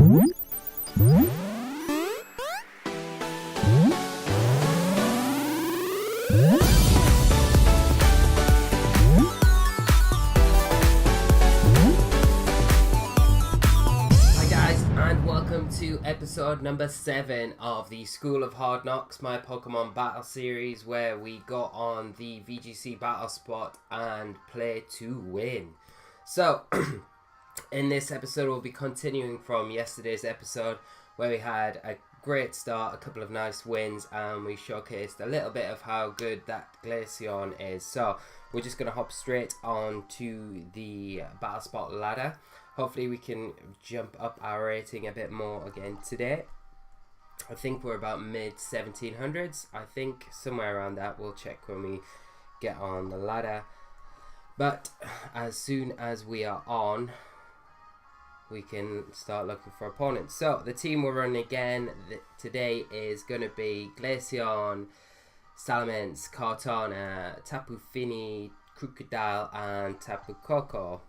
To episode number 7 of the School of Hard Knocks, my Pokemon battle series, where we go on the VGC battle spot and play to win. So in this episode we'll be continuing from yesterday's episode, where we had a great start, a couple of nice wins, and we showcased a little bit of how good that Glaceon is. So we're just going to hop straight on to the battle spot ladder. Hopefully we can jump up our rating a bit more again today. I think we're about mid 1700s. I think somewhere around that. We'll check when we get on the ladder. But as soon as we are on, we can start looking for opponents. So the team we're running again today is going to be Glaceon, Salamence, Kartana, Tapu Fini, Crocodile, and Tapu Koko.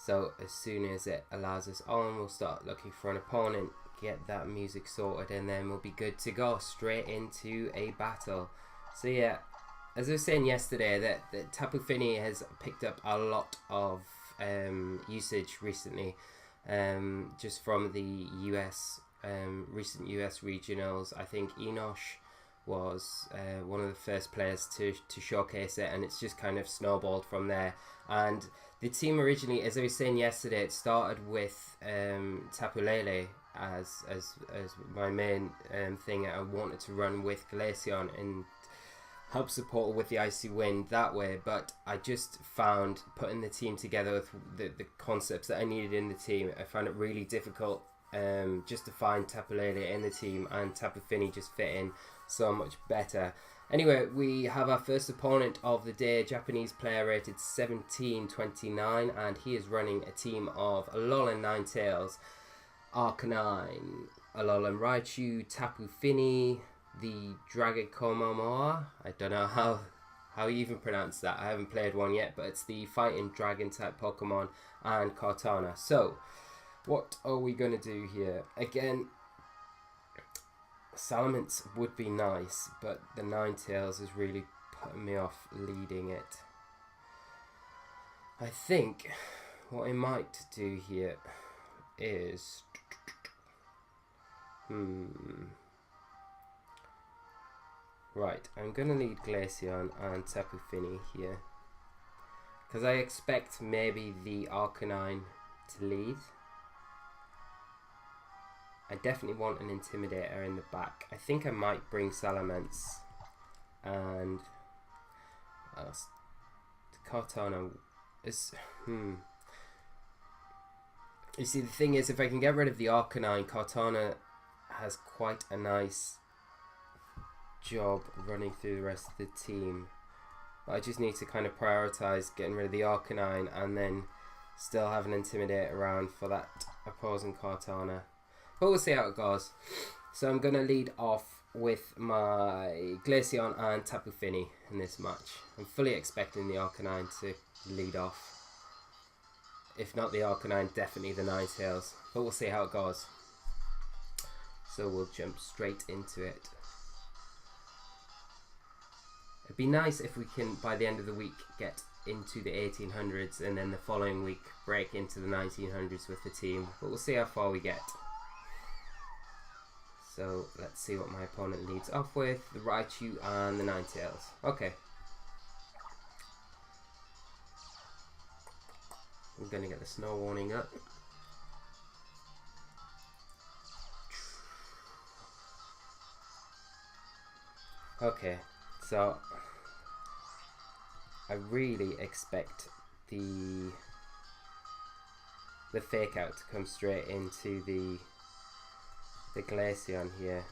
So as soon as it allows us on, we'll start looking for an opponent, get that music sorted, and then we'll be good to go straight into a battle. So yeah, as I was saying yesterday, that Tapu Fini has picked up a lot of usage recently, just from the US, recent US regionals. I think Enosh was one of the first players to showcase it, and it's just kind of snowballed from there. And the team originally, as I was saying yesterday, it started with Tapu Lele as my main thing. I wanted to run with Glaceon and help support with the Icy Wind that way, but I just found putting the team together with the concepts that I needed in the team, I found it really difficult just to find Tapu Lele in the team, and Tapu Fini just fit in so much better. Anyway, we have our first opponent of the day, Japanese player rated 1729, and he is running a team of Alolan Ninetales, Arcanine, Alolan Raichu, Tapu Fini, the Dragokomomoa. I don't know how you even pronounce that. I haven't played one yet, but it's the fighting dragon type Pokemon, and Kartana. So, what are we going to do here? Again, Salamence would be nice, but the Ninetales is really putting me off leading it. I think what I might do here is right, I'm going to lead Glaceon and Tapu Fini here, because I expect maybe the Arcanine to lead. I definitely want an Intimidator in the back. I think I might bring Salamence and Kartana is You see, the thing is, if I can get rid of the Arcanine, Kartana has quite a nice job running through the rest of the team. But I just need to kind of prioritize getting rid of the Arcanine and then still have an Intimidator around for that opposing Kartana. But we'll see how it goes. So I'm going to lead off with my Glaceon and Tapu Fini in this match. I'm fully expecting the Arcanine to lead off. If not the Arcanine, definitely the Ninetales. But we'll see how it goes. So we'll jump straight into it. It'd be nice if we can, by the end of the week, get into the 1800s and then the following week break into the 1900s with the team. But we'll see how far we get. So let's see what my opponent leads off with. The Raichu and the Ninetales. Okay. I'm going to get the snow warning up. Okay, so I really expect the fake out to come straight into the Glaceon here.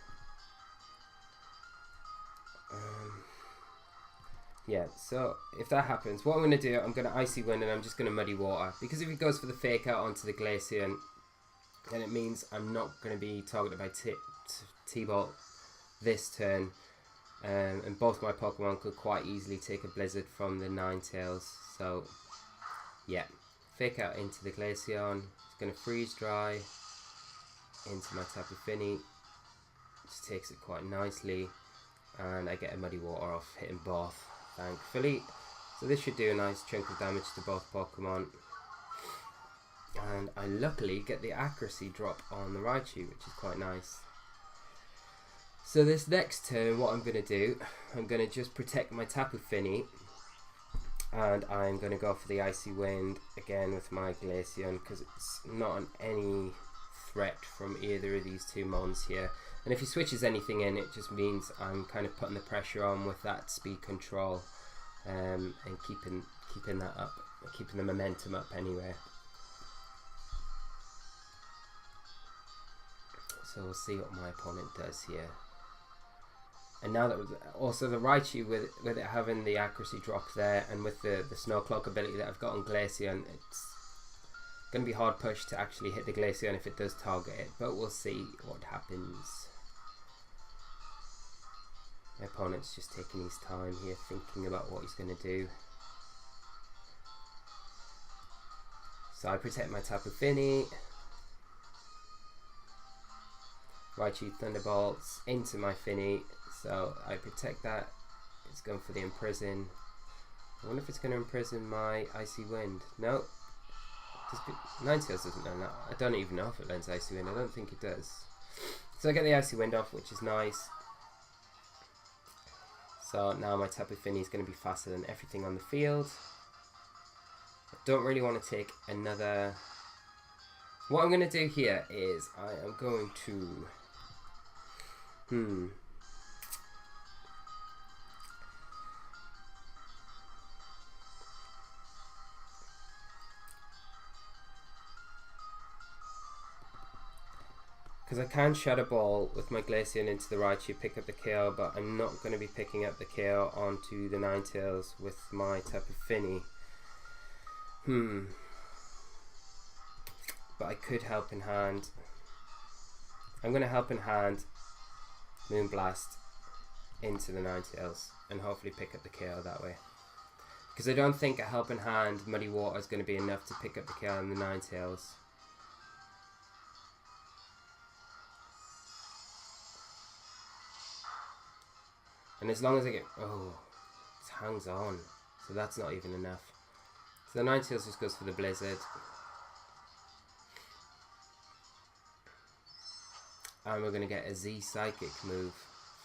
Yeah, so if that happens, what I'm going to do, I'm going to Icy Wind and I'm just going to Muddy Water. Because if he goes for the fake out onto the Glaceon, then it means I'm not going to be targeted by T-Bolt this turn. And both my Pokemon could quite easily take a Blizzard from the Ninetales. So, yeah. Fake out into the Glaceon. He's going to freeze dry into my Tapu Fini. Just takes it quite nicely, and I get a Muddy Water off hitting both, thankfully. So this should do a nice chunk of damage to both Pokemon. And I luckily get the accuracy drop on the Raichu, which is quite nice. So this next turn, what I'm going to do, I'm going to just protect my Tapu Fini, and I'm going to go for the Icy Wind again with my Glaceon, because it's not on any threat from either of these two mons here. And if he switches anything in, it just means I'm kind of putting the pressure on with that speed control, and keeping that up, keeping the momentum up anyway. So we'll see what my opponent does here. And now that also the Raichu with it having the accuracy drop there, and with the Snow Cloak ability that I've got on Glaceon, it's going to be hard push to actually hit the Glaceon if it does target it, but we'll see what happens. My opponent's just taking his time here, thinking about what he's going to do. So I protect my Tapu Fini. Raichu Thunderbolts into my Fini, so I protect that. It's going for the Imprison. I wonder if it's going to imprison my Icy Wind. No. Ninetales doesn't know that. I don't even know if it lends Icy Wind. I don't think it does. So I get the Icy Wind off, which is nice. So now my Tapu Fini is going to be faster than everything on the field. I don't really want to take another... What I'm going to do here is I am going to... Because I can Shadow Ball with my Glaceon into the Raichu, pick up the KO, but I'm not going to be picking up the KO onto the Ninetales with my Tapu Fini. But I could Help in Hand. I'm going to Help in Hand Moonblast into the Ninetales and hopefully pick up the KO that way. Because I don't think a Help in Hand Muddy Water is going to be enough to pick up the KO on the Ninetales. And as long as I get... Oh, it hangs on. So that's not even enough. So the Ninetales just goes for the Blizzard. And we're going to get a Z Psychic move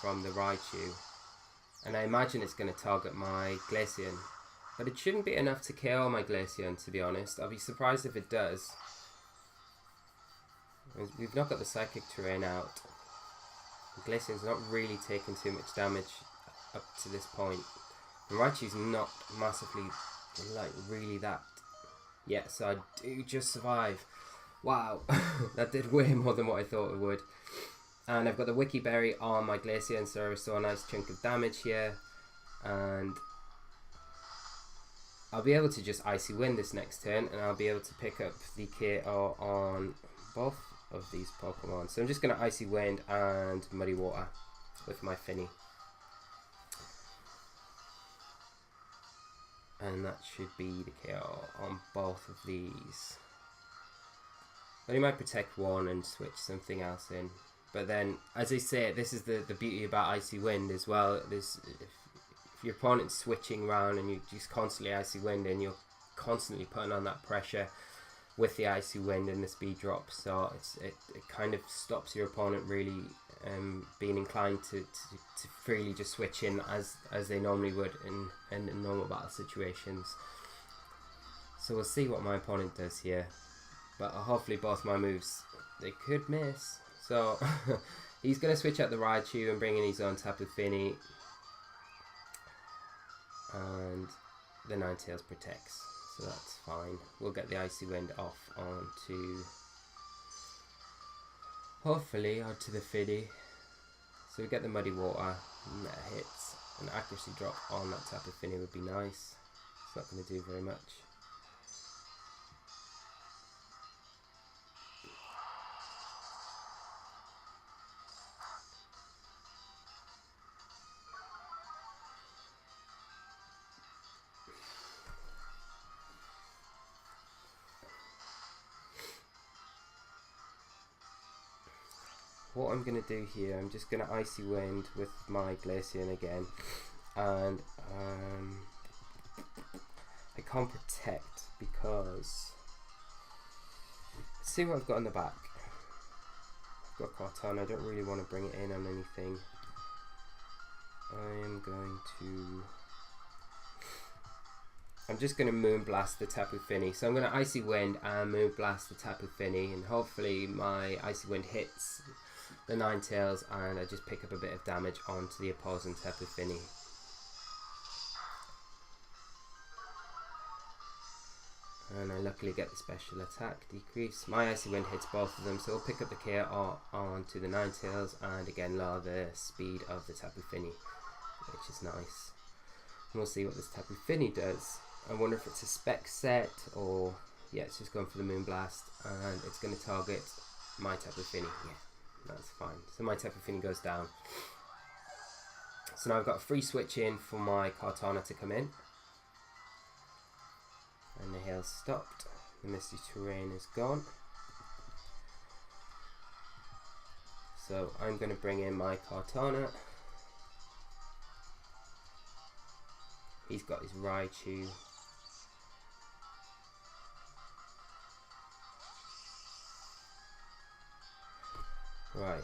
from the Raichu. And I imagine it's going to target my Glaceon. But it shouldn't be enough to KO my Glaceon, to be honest. I'll be surprised if it does. We've not got the Psychic Terrain out. The Glaceon's not really taking too much damage up to this point. And Raichu's not massively, like, really that... Yeah, so I do just survive. Wow, that did way more than what I thought it would. And I've got the Wiki Berry on my Glaceon, so I restore a nice chunk of damage here. And I'll be able to just Icy Wind this next turn, and I'll be able to pick up the KO on both of these Pokemon. So I'm just going to Icy Wind and Muddy Water with my Fini. And that should be the KO on both of these. But he might protect one and switch something else in. But then, as I say, this is the beauty about Icy Wind as well. If your opponent's switching around and you just constantly Icy Wind, and you're constantly putting on that pressure with the Icy Wind and the speed drop, so it kind of stops your opponent really being inclined to freely just switch in as they normally would in normal battle situations. So we'll see what my opponent does here, but hopefully both my moves, they could miss. So he's going to switch out the Raichu and bring in his own Tapu Fini, and the Ninetales protects, so that's fine. We'll get the Icy Wind off onto, hopefully, onto the Fini. So we get the Muddy Water, and that hits. An accuracy drop on that Tapu Fini would be nice. It's not going to do very much. what I'm going to do here, I'm just going to Icy Wind with my Glaceon again, and I can't protect because, let's see what I've got in the back. I've got Kartana, I don't really want to bring it in on anything. I'm just going to Moonblast the Tapu Fini. So I'm going to Icy Wind and Moonblast the Tapu Fini, and hopefully my Icy Wind hits the Ninetales and I just pick up a bit of damage onto the opposing Tapu Fini. And I luckily get the special attack decrease. My Icy Wind hits both of them, so I'll pick up the KO onto the Ninetales and again lower the speed of the Tapu Fini, which is nice. And we'll see what this Tapu Fini does. I wonder if it's a spec set or, yeah, it's just going for the Moonblast and it's going to target my Tapu Fini. Yeah, that's fine. So my Tapu Fini goes down. So now I've got a free switch in for my Kartana to come in. And the hail stopped. The misty terrain is gone. So I'm going to bring in my Kartana. He's got his Raichu. Right.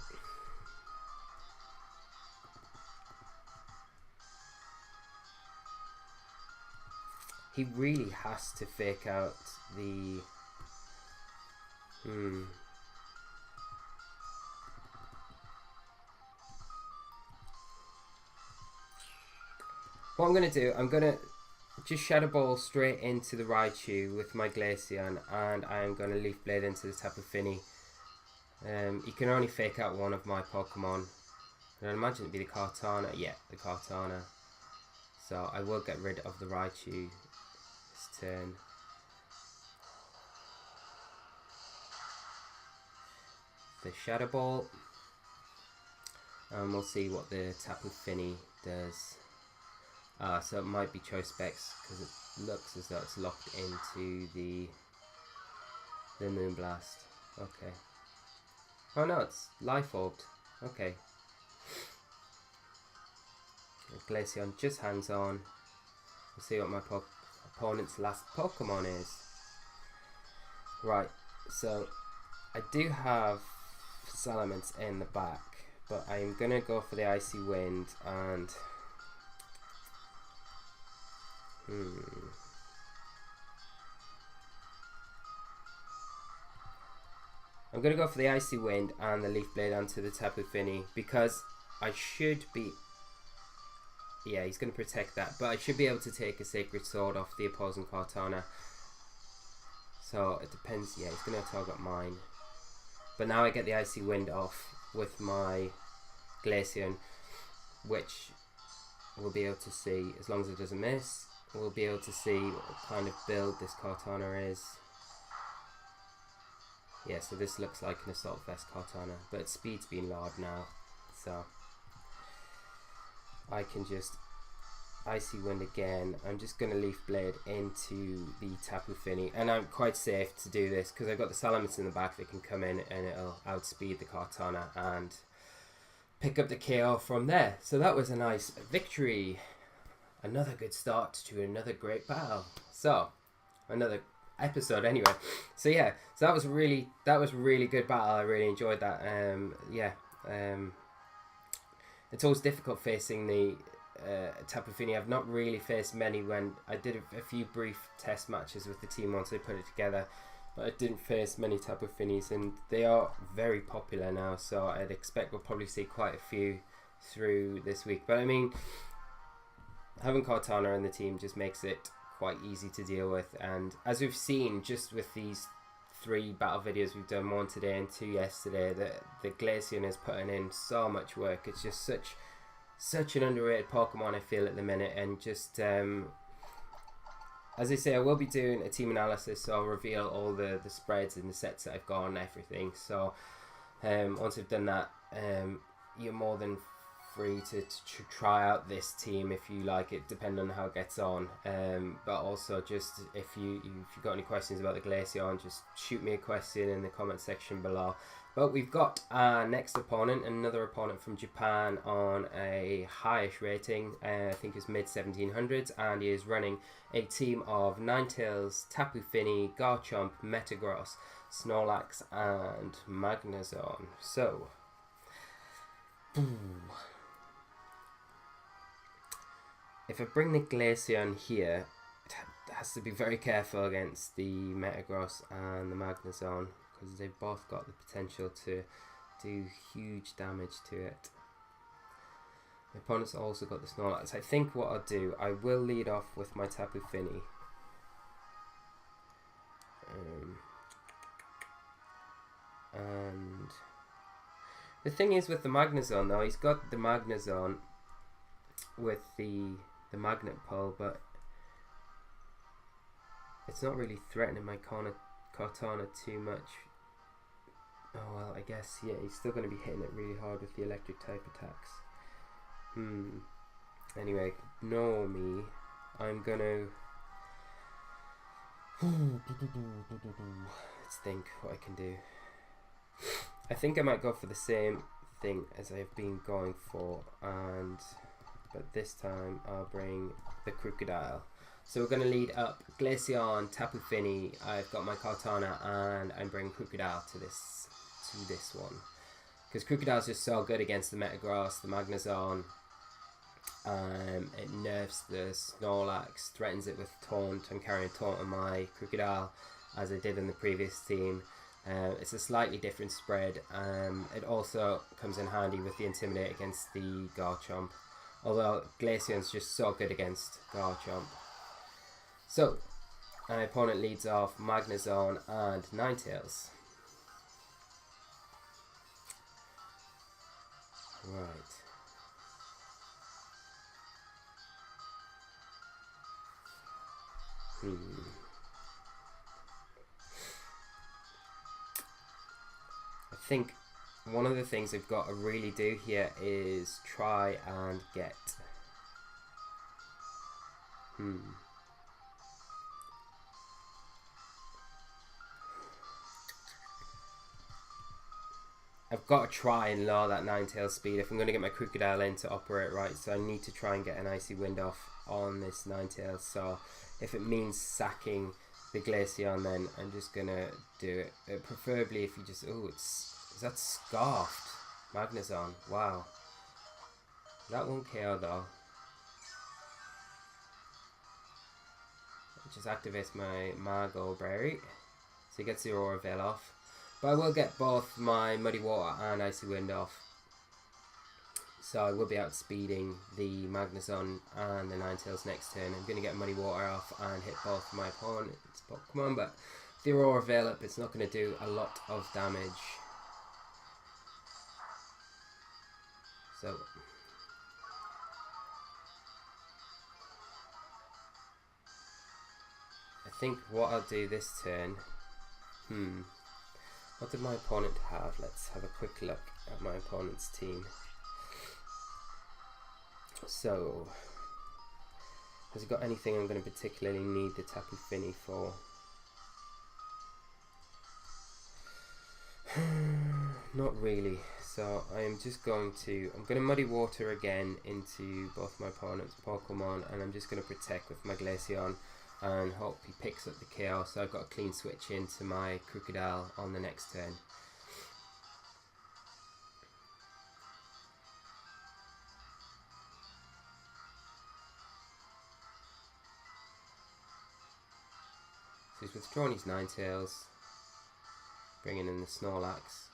He really has to fake out the... What I'm going to do, I'm going to just Shadow Ball straight into the Raichu with my Glaceon, and I'm going to Leaf Blade into the Tapu Fini. You can only fake out one of my Pokemon. And I imagine it'd be the Kartana. Yeah, the Kartana. So I will get rid of the Raichu this turn. The Shadow Ball. And we'll see what the Tapu Fini does. So it might be Choice Specs because it looks as though it's locked into the Moonblast. Okay. Oh no, it's Life Orbed. Okay. Glaceon just hangs on. We'll see what my opponent's last Pokemon is. Right, so I do have Salamence in the back, but I'm gonna go for the Icy Wind and I'm going to go for the Icy Wind and the Leaf Blade onto the Tapu Fini because I should be... Yeah, he's going to protect that, but I should be able to take a Sacred Sword off the opposing Kartana. So it depends. Yeah, he's going to target mine. But now I get the Icy Wind off with my Glaceon, which we'll be able to see, as long as it doesn't miss, we'll be able to see what kind of build this Kartana is. Yeah, so this looks like an Assault Vest Kartana, but its speed's been lowered now, so I can just Icy Wind again. I'm just going to Leaf Blade into the Tapu Fini, and I'm quite safe to do this because I've got the Salamence in the back that can come in and it'll outspeed the Kartana and pick up the KO from there. So that was a nice victory. Another good start to another great battle. So, another episode anyway. So yeah, so that was really good battle. I really enjoyed that. It's always difficult facing the Tapu Fini. I've not really faced many. When I did a few brief test matches with the team once they put it together, but I didn't face many Tapu Finis, and they are very popular now, so I'd expect we'll probably see quite a few through this week. But I mean, having Kartana in the team just makes it quite easy to deal with, and as we've seen just with these 3 battle videos we've done, 1 today and 2 yesterday, the Glaceon is putting in so much work. It's just such an underrated Pokemon, I feel, at the minute, and just as I say, I will be doing a team analysis, so I'll reveal all the spreads and the sets that I've got and everything. So once I've done that, you're more than free to try out this team if you like it, depending on how it gets on. But also, just if you've got any questions about the Glaceon, just shoot me a question in the comment section below. But we've got our next opponent, another opponent from Japan on a highish rating, I think it's mid 1700s, and he is running a team of Ninetales, Tapu Fini, Garchomp, Metagross, Snorlax, and Magnezone. So, if I bring the Glaceon here, it has to be very careful against the Metagross and the Magnezone, because they've both got the potential to do huge damage to it. My opponent's also got the Snorlax. I think what I'll do, I will lead off with my Tapu Fini. And the thing is with the Magnezone though, he's got the Magnezone with the Magnet Pull, but it's not really threatening my Kartana too much. Oh well, I guess, yeah, he's still going to be hitting it really hard with the electric type attacks. Anyway, ignore me. I'm gonna let's think what I can do. I think I might go for the same thing as I've been going for, but this time I'll bring the Crocodile. So we're going to lead up Glaceon, Tapu Fini, I've got my Kartana, and I'm bringing Crocodile to this one. Because Crocodile's just so good against the Metagross, the Magnezone. It nerfs the Snorlax, threatens it with Taunt. I'm carrying Taunt on my Crocodile, as I did in the previous team. It's a slightly different spread. It also comes in handy with the Intimidate against the Garchomp. Although Glaceon's just so good against Garchomp. So, my opponent leads off Magnezone and Ninetales. Right. I think one of the things I've got to really do here is try and get I've got to try and lower that Ninetales speed if I'm going to get my Crocodile in to operate right, so I need to try and get an Icy Wind off on this Ninetales. So if it means sacking the Glaceon, then I'm just going to do it. Preferably if you just... Oh, is that Scarfed? Magnezone. Wow. That won't KO though. It just activates my Margot Berry. So he gets the Aurora Veil off. But I will get both my Muddy Water and Icy Wind off. So I will be outspeeding the Magnezone and the Ninetales next turn. I'm going to get Muddy Water off and hit both my opponent's Pokemon. But with the Aurora Veil up, it's not going to do a lot of damage. So I think what I'll do this turn... What did my opponent have? Let's have a quick look at my opponent's team. So, has he got anything I'm going to particularly need the Tapu Fini for? Not really. So I am just going to... I'm going to Muddy Water again into both my opponent's Pokemon, and I'm just going to protect with my Glaceon and hope he picks up the KO, so I've got a clean switch into my Crocodile on the next turn. So he's withdrawn his Ninetales, bringing in the Snorlax.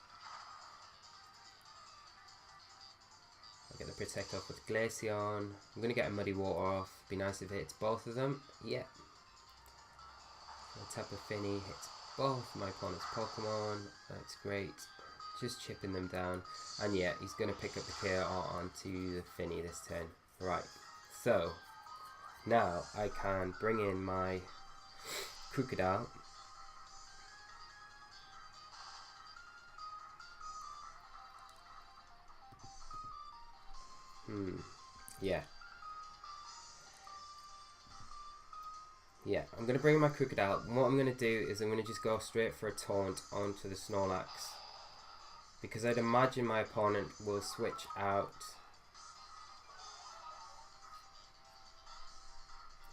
I'll get the Protect off with Glaceon. I'm going to get a Muddy Water off. Be nice if it hits both of them. Yeah. The Tapu Fini hits both my opponent's Pokemon. That's great. Just chipping them down. And yeah, he's going to pick up the KO onto the Fini this turn. Right. So, now I can bring in my Crocodile. Yeah. Yeah, I'm going to bring my Crocodile. What I'm going to do is I'm going to just go straight for a taunt onto the Snorlax. Because I'd imagine my opponent will switch out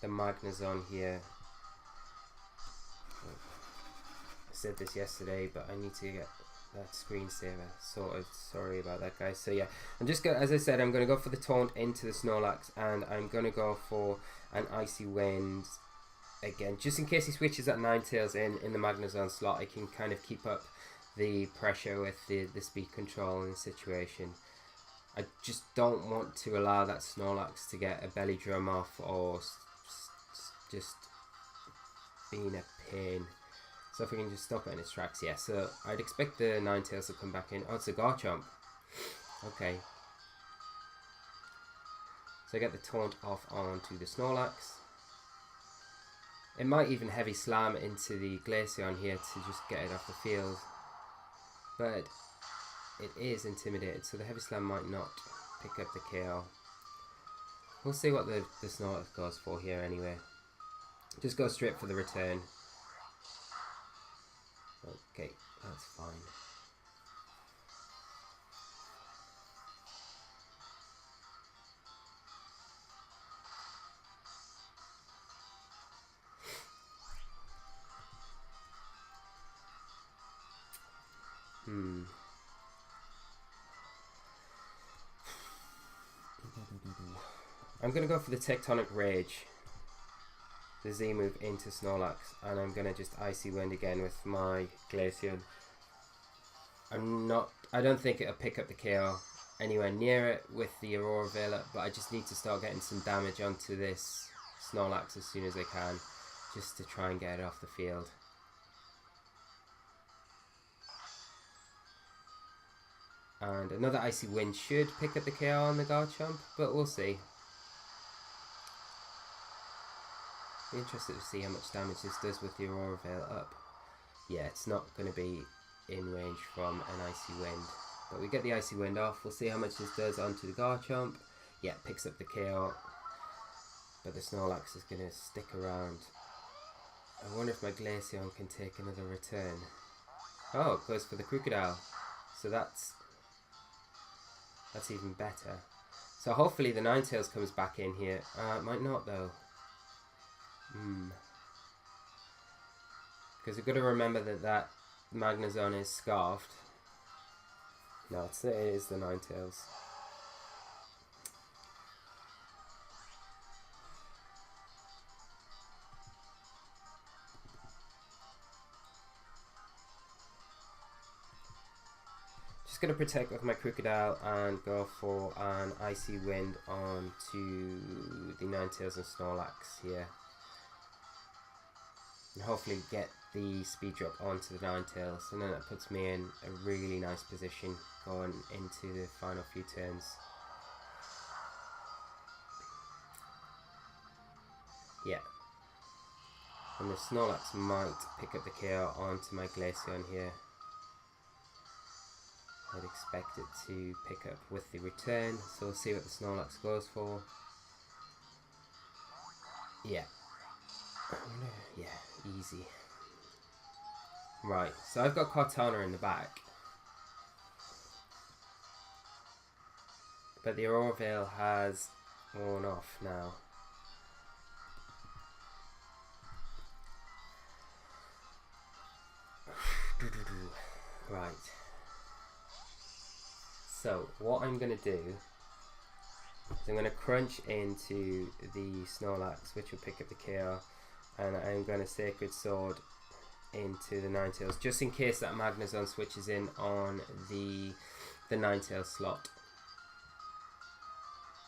the Magnezone here. I said this yesterday, but I need to get that screensaver sorted. Sorry about that, guys. So yeah, I'm just going, as I said, I'm going to go for the taunt into the Snorlax, and I'm going to go for an Icy Wind again, just in case he switches that Ninetales in the Magnezone slot. I can kind of keep up the pressure with the speed control in the situation. I just don't want to allow that Snorlax to get a belly drum off or just being a pain. So if we can just stop it in its tracks, yeah. So I'd expect the Ninetales to come back in. Oh, it's a Garchomp. Okay. So I get the taunt off onto the Snorlax. It might even heavy slam into the Glaceon here to just get it off the field. But it is intimidated, so the heavy slam might not pick up the KO. We'll see what the Snorlax goes for here anyway. Just go straight for the return. Okay, that's fine. I'm going to go for the Tectonic Rage, the Z move into Snorlax, and I'm going to just Icy Wind again with my Glaceon. I don't think it'll pick up the KO anywhere near it with the Aurora Veil up, but I just need to start getting some damage onto this Snorlax as soon as I can, just to try and get it off the field. And another Icy Wind should pick up the KO on the Garchomp, but we'll see. Be interested to see how much damage this does with the Aurora Veil up. Yeah, it's not going to be in range from an Icy Wind. But we get the Icy Wind off. We'll see how much this does onto the Garchomp. Yeah, picks up the KO. But the Snorlax is going to stick around. I wonder if my Glaceon can take another return. Oh, it goes for the Crocodile. So that's even better. So hopefully the Ninetales comes back in here. It might not though. Because we've got to remember that Magnezone is scarfed. No, it is the Ninetales. Just going to protect with my Crocodile and go for an Icy Wind onto the Ninetales and Snorlax here. And hopefully get the speed drop onto the Ninetales, and then that puts me in a really nice position going into the final few turns. Yeah. And the Snorlax might pick up the KO onto my Glaceon here. I'd expect it to pick up with the return, so we'll see what the Snorlax goes for. Yeah. Yeah, easy. Right, so I've got Cortana in the back. But the Aurora Veil has worn off now. Right. So, what I'm going to do is I'm going to crunch into the Snorlax, which will pick up the KO. And I'm going to Sacred Sword into the Ninetales, just in case that Magnezone switches in on the Ninetales slot.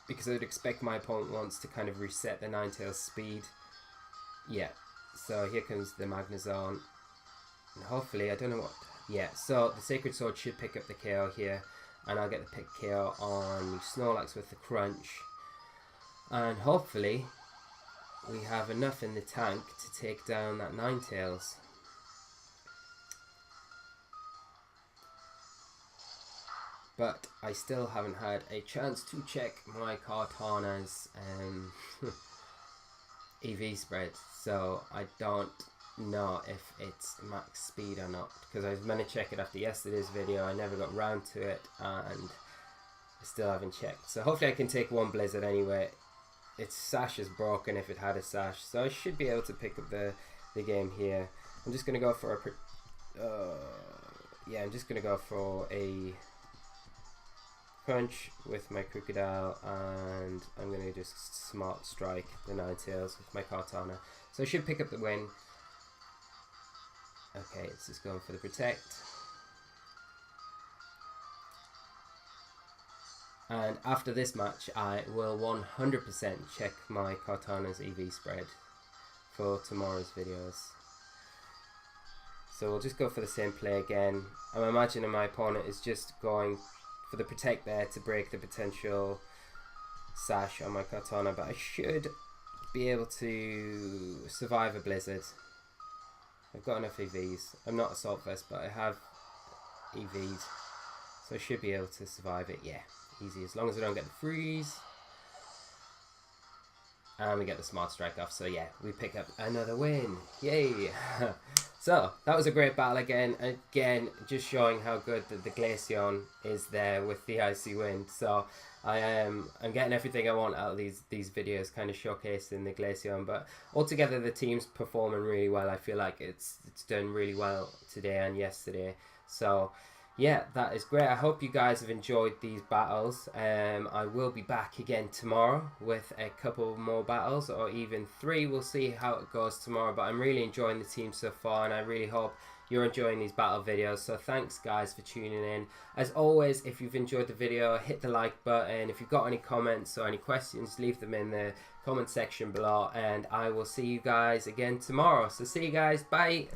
Because I would expect my opponent wants to kind of reset the Ninetales speed. Yeah, so here comes the Magnezone. And hopefully, I don't know what... Yeah, so the Sacred Sword should pick up the KO here. And I'll get the pick KO on the Snorlax with the crunch. And hopefully we have enough in the tank to take down that Ninetales. but I still haven't had a chance to check my Kartana's EV spread, so I don't know if it's max speed or not, because I was meant to check it after yesterday's video. I never got round to it and I still haven't checked, so hopefully I can take one blizzard anyway. Its sash is broken if it had a sash, so I should be able to pick up the game here. I'm just gonna go for I'm just gonna go for a crunch with my crocodile, and I'm gonna just smart strike the Ninetales with my Kartana, so I should pick up the win. Okay, it's just going for the protect. And after this match, I will 100% check my Kartana's EV spread for tomorrow's videos. So we'll just go for the same play again. I'm imagining my opponent is just going for the protect there to break the potential sash on my Kartana, but I should be able to survive a blizzard. I've got enough EVs. I'm not Assault Vest, but I have EVs, so I should be able to survive it. Yeah, easy, as long as I don't get the freeze. And we get the smart strike off, so yeah, we pick up another win. Yay! So, that was a great battle again. Again, just showing how good the Glaceon is there with the Icy Wind. So, I'm getting everything I want out of these videos, kind of showcasing the Glaceon. But altogether, the team's performing really well. I feel like it's done really well today and yesterday. So, yeah, that is great. I hope you guys have enjoyed these battles. I will be back again tomorrow with a couple more battles, or even 3. We'll see how it goes tomorrow, but I'm really enjoying the team so far, and I really hope you're enjoying these battle videos. So thanks guys for tuning in. As always, if you've enjoyed the video, hit the like button. If you've got any comments or any questions, leave them in the comment section below, and I will see you guys again tomorrow. So see you guys, bye.